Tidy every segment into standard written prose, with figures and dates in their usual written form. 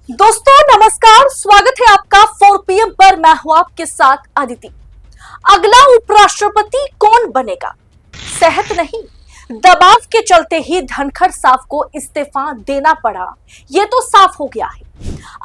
दोस्तों नमस्कार, स्वागत है आपका 4 PM पर। मैं हूं आपके साथ अदिति। अगला उपराष्ट्रपति कौन बनेगा? सेहत नहीं, दबाव के चलते ही धनखड़ साहब को इस्तीफा देना पड़ा, ये तो साफ हो गया है।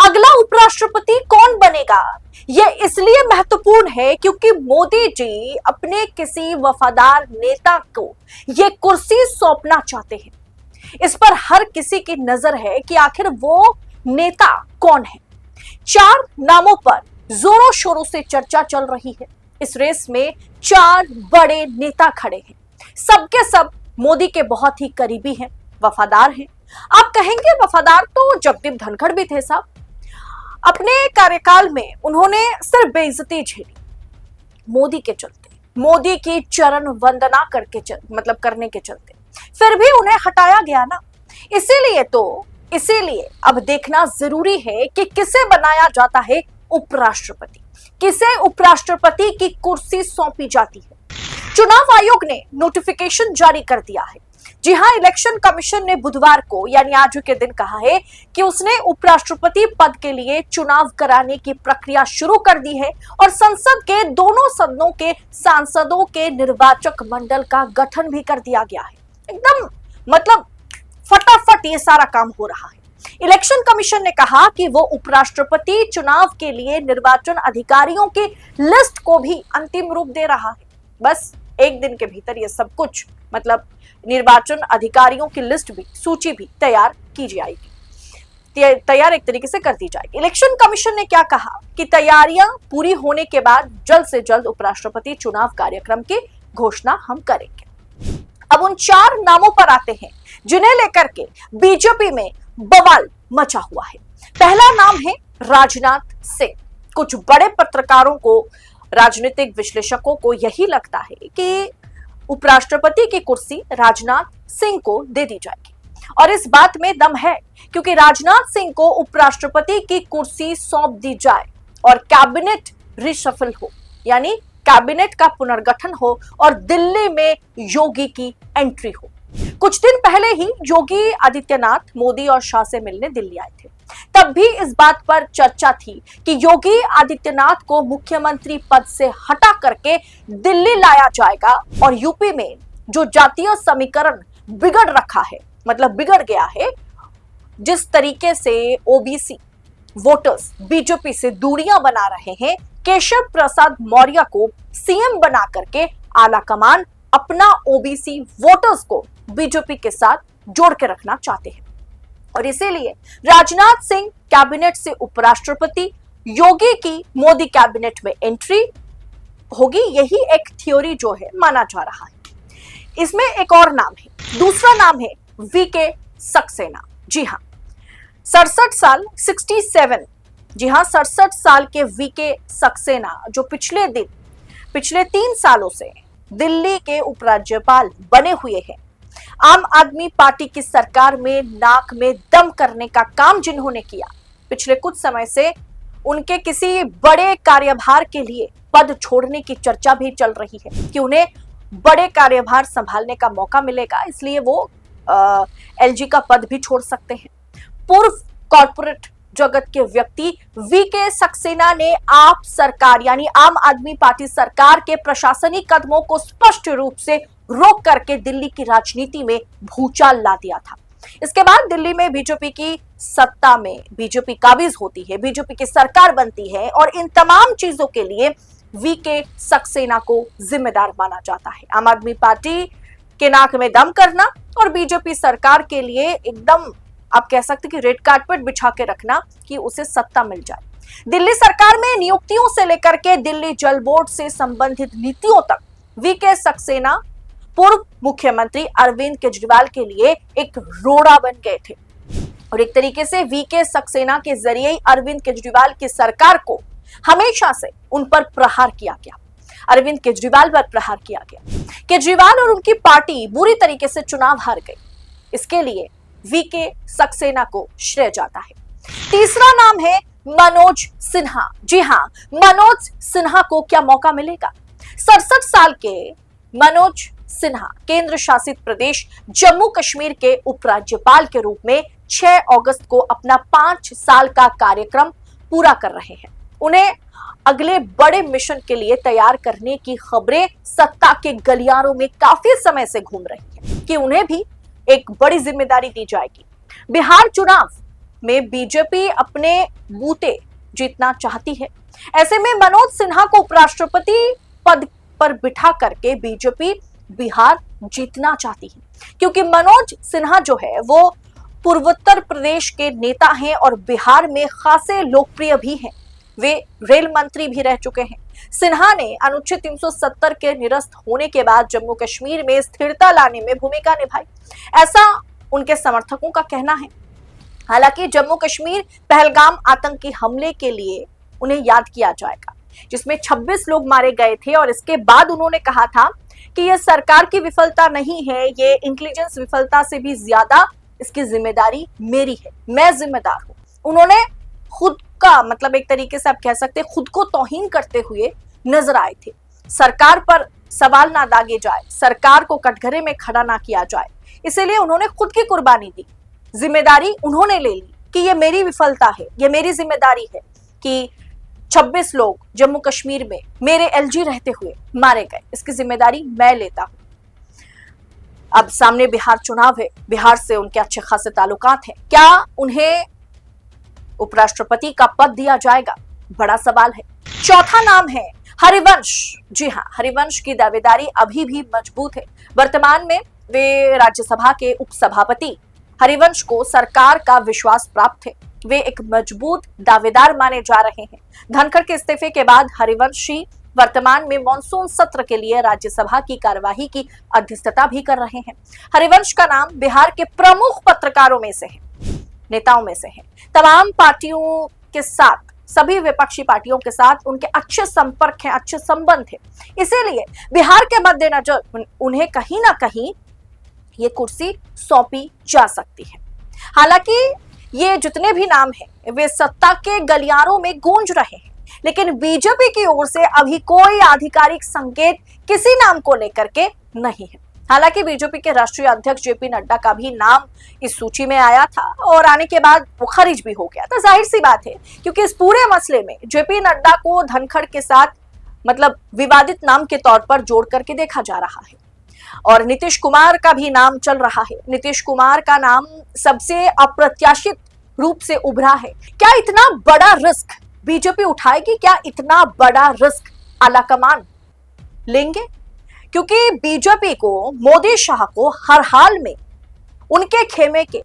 अगला उपराष्ट्रपति कौन बनेगा ये इसलिए महत्वपूर्ण है क्योंकि मोदी जी अपने किसी वफादार नेता को ये कुर्सी सौंपना चाहते हैं। इस पर हर किसी की नजर है कि आखिर वो नेता कौन है। 4 नामों पर जोरों शोरों से चर्चा चल रही है। इस रेस में 4 बड़े नेता खड़े हैं। सबके सब मोदी के बहुत ही करीबी हैं, वफादार हैं। आप कहेंगे वफादार तो जगदीप धनखड़ भी थे साहब। अपने कार्यकाल में उन्होंने सिर्फ बेइज्जती झेली मोदी के चलते, मोदी की चरण वंदना करने के चलते। फिर भी उन्हें हटाया गया ना। इसीलिए अब देखना जरूरी है कि किसे बनाया जाता है उपराष्ट्रपति, किसे उपराष्ट्रपति की कुर्सी सौंपी जाती है। चुनाव आयोग ने नोटिफिकेशन जारी कर दिया है। जी हां, इलेक्शन कमीशन ने बुधवार को यानी आज के दिन कहा है कि उसने उपराष्ट्रपति पद के लिए चुनाव कराने की प्रक्रिया शुरू कर दी है और संसद के दोनों सदनों के सांसदों के निर्वाचक मंडल का गठन भी कर दिया गया है। एकदम फटाफट ये सारा काम हो रहा है। इलेक्शन कमीशन ने कहा कि वो उपराष्ट्रपति चुनाव के लिए निर्वाचन अधिकारियों की लिस्ट को भी अंतिम रूप दे रहा है। बस एक दिन के भीतर ये सब कुछ निर्वाचन अधिकारियों की लिस्ट भी, सूची भी तैयार की जाएगी, तैयार एक तरीके से कर दी जाएगी। इलेक्शन कमीशन ने क्या कहा कि तैयारियां पूरी होने के बाद जल्द से जल्द उपराष्ट्रपति चुनाव कार्यक्रम की घोषणा हम करेंगे। अब उन 4 नामों पर आते हैं जिन्हें लेकर के बीजेपी में बवाल मचा हुआ है। पहला नाम है राजनाथ सिंह। कुछ बड़े पत्रकारों को, राजनीतिक विश्लेषकों को यही लगता है कि उपराष्ट्रपति की कुर्सी राजनाथ सिंह को दे दी जाएगी और इस बात में दम है क्योंकि राजनाथ सिंह को उपराष्ट्रपति की कुर्सी सौंप दी जाए और कैबिनेट रिशफल हो, यानी कैबिनेट का पुनर्गठन हो और दिल्ली में योगी की एंट्री हो। कुछ दिन पहले ही योगी आदित्यनाथ मोदी और शाह से मिलने दिल्ली आए थे। तब भी इस बात पर चर्चा थी कि योगी आदित्यनाथ को मुख्यमंत्री पद से हटा करके दिल्ली लाया जाएगा और यूपी में जो जातीय समीकरण बिगड़ गया है, जिस तरीके से ओबीसी वोटर्स बीजेपी से दूरियां बना रहे हैं, केशव प्रसाद मौर्य को सीएम बना करके आला कमान अपना ओबीसी वोटर्स को बीजेपी के साथ जोड़ के रखना चाहते हैं और इसीलिए राजनाथ सिंह कैबिनेट से उपराष्ट्रपति, योगी की मोदी कैबिनेट में एंट्री होगी। यही एक थ्योरी जो है माना जा रहा है। इसमें एक और नाम है, दूसरा नाम है वीके सक्सेना। जी हां, 67 साल के वीके सक्सेना जो पिछले 3 सालों से दिल्ली के उपराज्यपाल बने हुए हैं। आम आदमी पार्टी की सरकार में नाक में दम करने का काम जिन्होंने किया, पिछले कुछ समय से उनके किसी बड़े कार्यभार के लिए पद छोड़ने की चर्चा भी चल रही है कि उन्हें बड़े कार्यभार संभालने का मौका मिलेगा, इसलिए वो एलजी का पद भी छोड़ सकते हैं। पूर्व कॉर्पोरेट जगत के व्यक्ति वीके सक्सेना ने आप सरकार यानी आम आदमी पार्टी सरकार के प्रशासनिक कदमों को स्पष्ट रूप से रोक करके दिल्ली की राजनीति में भूचाल ला दिया था। इसके बाद दिल्ली में बीजेपी की सत्ता में बीजेपी काबिज होती है, बीजेपी की सरकार बनती है और इन तमाम चीजों के लिए वीके सक्सेना को जिम्मेदार माना जाता है। आम आदमी पार्टी के नाक में दम करना और बीजेपी सरकार के लिए एकदम आप कह सकते कि रेड कार्पेट बिछा के रखना कि उसे सत्ता मिल जाए। दिल्ली सरकार में नियुक्तियों से लेकर के दिल्ली जल बोर्ड से संबंधित नीतियों तक वीके सक्सेना पूर्व मुख्यमंत्री अरविंद केजरीवाल के लिए एक रोड़ा बन गए थे और एक तरीके से वीके सक्सेना के जरिए ही अरविंद केजरीवाल की सरकार को हमेशा से उन पर प्रहार किया गया, अरविंद केजरीवाल पर प्रहार किया गया। केजरीवाल और उनकी पार्टी बुरी तरीके से चुनाव हार गई, इसके लिए वीके सक्सेना को श्रेय जाता है। तीसरा नाम है मनोज सिन्हा। जी हां, मनोज सिन्हा को क्या मौका मिलेगा? 67 साल के मनोज सिन्हा केंद्र शासित प्रदेश जम्मू कश्मीर के उपराज्यपाल के रूप में 6 अगस्त को अपना 5 साल का कार्यक्रम पूरा कर रहे हैं। उन्हें अगले बड़े मिशन के लिए तैयार करने की खबरें सत्ता के गलियारों में काफी समय से घूम रही है कि उन्हें भी एक बड़ी जिम्मेदारी दी जाएगी। बिहार चुनाव में बीजेपी अपने बूते जीतना चाहती है। ऐसे में मनोज सिन्हा को उपराष्ट्रपति पद पर बिठा करके बीजेपी बिहार जीतना चाहती है, क्योंकि मनोज सिन्हा जो है वो पूर्वोत्तर प्रदेश के नेता हैं और बिहार में खासे लोकप्रिय भी हैं। वे रेल मंत्री भी रह चुके हैं। सिन्हा ने अनुच्छेद 370 के निरस्त होने के बाद जम्मू कश्मीर में स्थिरता लाने में भूमिका निभाई, ऐसा उनके समर्थकों का कहना है। हालांकि जम्मू कश्मीर पहलगाम आतंकी हमले के लिए उन्हें याद किया जाएगा, जिसमें 26 लोग मारे गए थे और इसके बाद उन्होंने कहा था कि यह सरकार की विफलता नहीं है, ये इंटेलिजेंस विफलता से भी ज्यादा इसकी जिम्मेदारी मेरी है, मैं जिम्मेदार हूं। उन्होंने खुद का मतलब एक तरीके से आप कह सकते हैं खुद को तौहीन करते हुए नजर आए थे। सरकार पर सवाल ना दागे जाए, सरकार को कटघरे में खड़ा ना किया जाए, इसीलिए उन्होंने खुद की कुर्बानी दी। जिम्मेदारी उन्होंने ले ली कि ये मेरी विफलता है, ये मेरी जिम्मेदारी है कि 26 लोग जम्मू कश्मीर में मेरे एलजी रहते हुए मारे गए, इसकी जिम्मेदारी मैं लेता हूं। अब सामने बिहार चुनाव है, बिहार से उनके अच्छे खासे ताल्लुकात हैं। क्या उन्हें उपराष्ट्रपति का पद दिया जाएगा? बड़ा सवाल है। चौथा नाम है हरिवंश। जी हां, हरिवंश की दावेदारी अभी भी मजबूत है। वर्तमान में वे राज्यसभा के उपसभापति हरिवंश को सरकार का विश्वास प्राप्त है। वे एक मजबूत दावेदार माने जा रहे हैं। धनखड़ के इस्तीफे के बाद हरिवंशी वर्तमान में मॉनसून सत्र के लिए राज्यसभा की कार्यवाही की अध्यक्षता भी कर रहे हैं। हरिवंश का नाम बिहार के प्रमुख पत्रकारों में से है, नेताओं में से है। तमाम पार्टियों के साथ, सभी विपक्षी पार्टियों के साथ उनके अच्छे संपर्क हैं, अच्छे संबंध हैं। इसीलिए बिहार के मद्देनजर उन्हें कहीं ना कहीं ये कुर्सी सौंपी जा सकती है। हालांकि ये जितने भी नाम हैं वे सत्ता के गलियारों में गूंज रहे हैं, लेकिन बीजेपी की ओर से अभी कोई आधिकारिक संकेत किसी नाम को लेकर के नहीं है। हालांकि बीजेपी के राष्ट्रीय अध्यक्ष जेपी नड्डा का भी नाम इस सूची में आया था और आने के बाद वो खारिज भी हो गया था। जाहिर सी बात है, क्योंकि इस पूरे मसले में जेपी नड्डा को धनखड़ के साथ मतलब विवादित नाम के तौर पर जोड़ करके देखा जा रहा है और नीतीश कुमार का भी नाम चल रहा है। नीतीश कुमार का नाम सबसे अप्रत्याशित रूप से उभरा है। क्या इतना बड़ा रिस्क बीजेपी उठाएगी? क्या इतना बड़ा रिस्क आलाकमान लेंगे? क्योंकि बीजेपी को, मोदी शाह को हर हाल में उनके खेमे के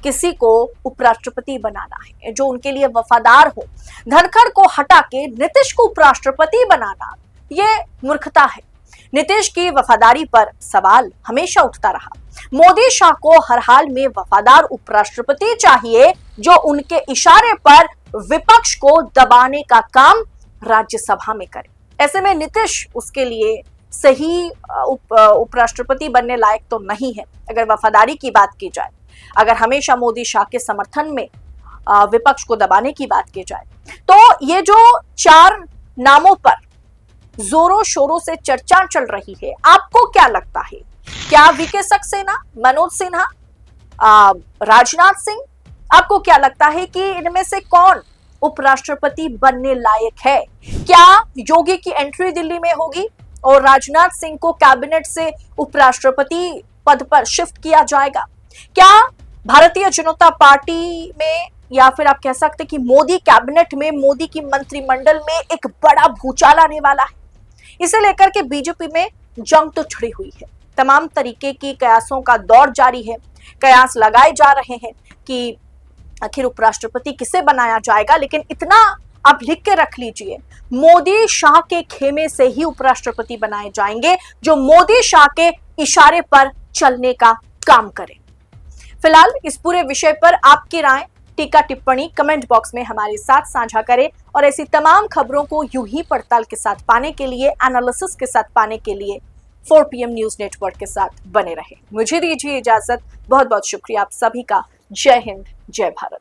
किसी को उपराष्ट्रपति बनाना है जो उनके लिए वफादार हो। धनखड़ को हटा के नीतीश को उपराष्ट्रपति बनाना ये मूर्खता है। नीतीश की वफादारी पर सवाल हमेशा उठता रहा। मोदी शाह को हर हाल में वफादार उपराष्ट्रपति चाहिए जो उनके इशारे पर विपक्ष को दबाने का काम राज्यसभा में करे। ऐसे में नीतीश उसके लिए सही उपराष्ट्रपति बनने लायक तो नहीं है। अगर वफादारी की बात की जाए, अगर हमेशा मोदी शाह के समर्थन में विपक्ष को दबाने की बात की जाए, तो ये जो 4 नामों पर जोरों शोरों से चर्चा चल रही है, आपको क्या लगता है? क्या वीके सक्सेना, मनोज सिन्हा, राजनाथ सिंह, आपको क्या लगता है कि इनमें से कौन उपराष्ट्रपति बनने लायक है? क्या योगी की एंट्री दिल्ली में होगी और राजनाथ सिंह को कैबिनेट से उपराष्ट्रपति पद पर शिफ्ट किया जाएगा? क्या भारतीय जनता पार्टी में या फिर आप कह सकते हैं कि मोदी कैबिनेट में, मोदी की मंत्रिमंडल में एक बड़ा भूचाल आने वाला है? इसे लेकर के बीजेपी में जंग तो छिड़ी हुई है। तमाम तरीके की कयासों का दौर जारी है। कयास लगाए जा रहे हैं कि आखिर उपराष्ट्रपति किसे बनाया जाएगा, लेकिन इतना आप लिख के रख लीजिए, मोदी शाह के खेमे से ही उपराष्ट्रपति बनाए जाएंगे जो मोदी शाह के इशारे पर चलने का काम करें। फिलहाल इस पूरे विषय पर आपकी राय, टीका टिप्पणी कमेंट बॉक्स में हमारे साथ साझा करें और ऐसी तमाम खबरों को यूं ही पड़ताल के साथ पाने के लिए, एनालिसिस के साथ पाने के लिए 4 PM न्यूज नेटवर्क के साथ बने रहे। मुझे दीजिए इजाजत। बहुत बहुत शुक्रिया आप सभी का। जय हिंद, जय भारत।